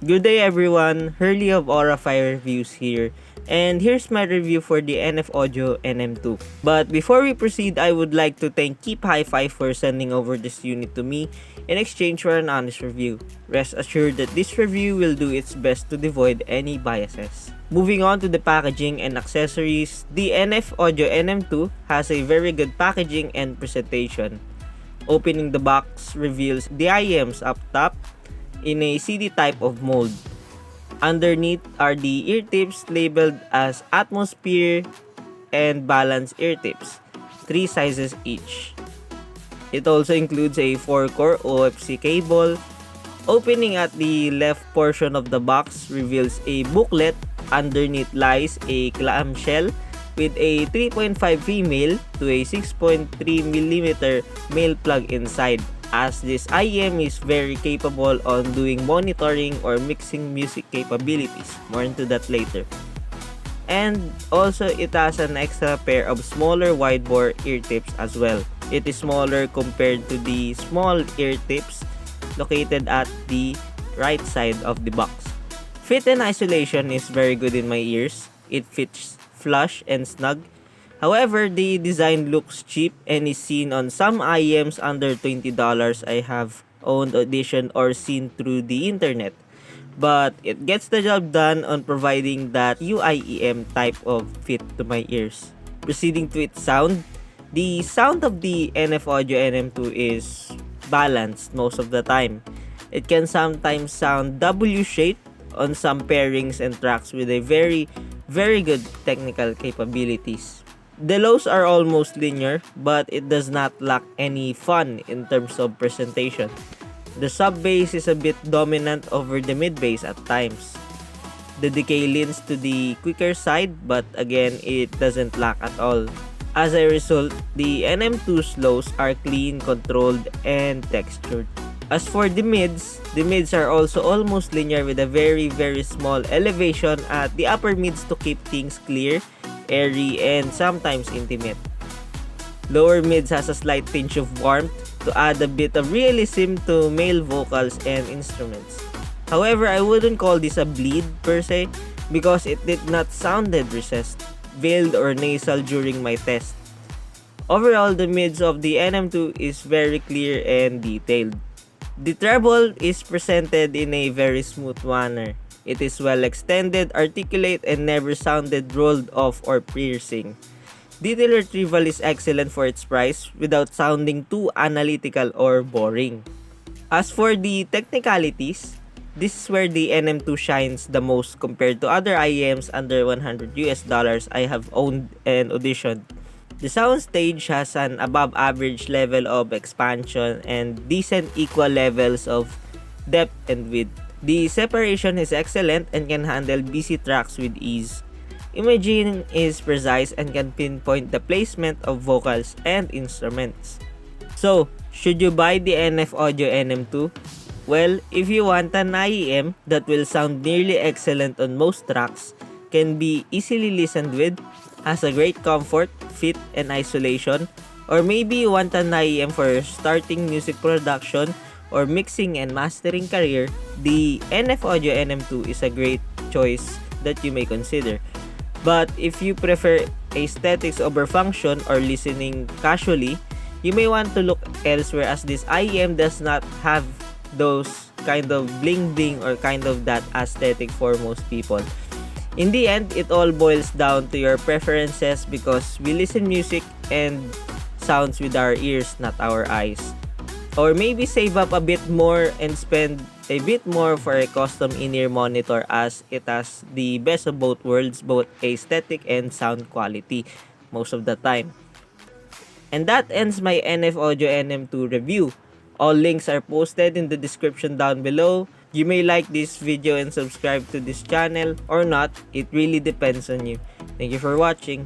Good day everyone, Hurley of Aura Fire Reviews here, and here's my review for the NF Audio NM2. But before we proceed, I would like to thank Keep Hi-Fi for sending over this unit to me in exchange for an honest review. Rest assured that this review will do its best to avoid any biases. Moving on to the packaging and accessories, the NF Audio NM2 has a very good packaging and presentation. Opening the box reveals the IEMs up top in a CD type of mold. Underneath are the ear tips labeled as Atmosphere and Balance ear tips, 3 sizes each. It also includes a 4-core OFC cable. Opening at the left portion of the box reveals a booklet. Underneath lies a clamshell with a 3.5 female to a 6.3mm male plug inside, as this IEM is very capable on doing monitoring or mixing music capabilities. More into that later. And also it has an extra pair of smaller wide bore ear tips as well. It is smaller compared to the small ear tips located at the right side of the box. Fit and isolation is very good in my ears. It fits flush and snug. However, the design looks cheap and is seen on some IEMs under $20 I have owned, auditioned, or seen through the internet. But it gets the job done on providing that UIEM type of fit to my ears. Proceeding to its sound, the sound of the NF Audio NM2 is balanced most of the time. It can sometimes sound W-shaped on some pairings and tracks with a very good technical capabilities. The lows are almost linear, but it does not lack any fun in terms of presentation. The sub bass is a bit dominant over the mid bass at times. The decay leans to the quicker side, but again, it doesn't lack at all. As a result, the NM2's lows are clean, controlled, and textured. As for the mids are also almost linear with a very small elevation at the upper mids to keep things clear, airy, and sometimes intimate. Lower mids has a slight tinge of warmth to add a bit of realism to male vocals and instruments. However, I wouldn't call this a bleed per se because it did not sounded recessed, veiled, or nasal during my test. Overall, the mids of the NM2 is very clear and detailed. The treble is presented in a very smooth manner. It is well extended, articulate, and never sounded rolled off or piercing. Detail retrieval is excellent for its price without sounding too analytical or boring. As for the technicalities, this is where the NM2 shines the most compared to other IEMs under $100 I have owned and auditioned. The soundstage has an above average level of expansion and decent equal levels of depth and width. The separation is excellent and can handle busy tracks with ease. Imaging is precise and can pinpoint the placement of vocals and instruments. So, should you buy the NF Audio NM2? Well, if you want an IEM that will sound nearly excellent on most tracks, can be easily listened with, has a great comfort, fit, and isolation, or maybe you want an IEM for starting music production or mixing and mastering career, the NF Audio NM2 is a great choice that you may consider. But if you prefer aesthetics over function or listening casually, you may want to look elsewhere as this IEM does not have those kind of bling bling or kind of that aesthetic for most people. In the end, it all boils down to your preferences because we listen music and sounds with our ears, not our eyes. Or maybe save up a bit more and spend a bit more for a custom in-ear monitor as it has the best of both worlds, both aesthetic and sound quality most of the time. And that ends my NF Audio NM2 review. All links are posted in the description down below. You may like this video and subscribe to this channel or not. It really depends on you. Thank you for watching.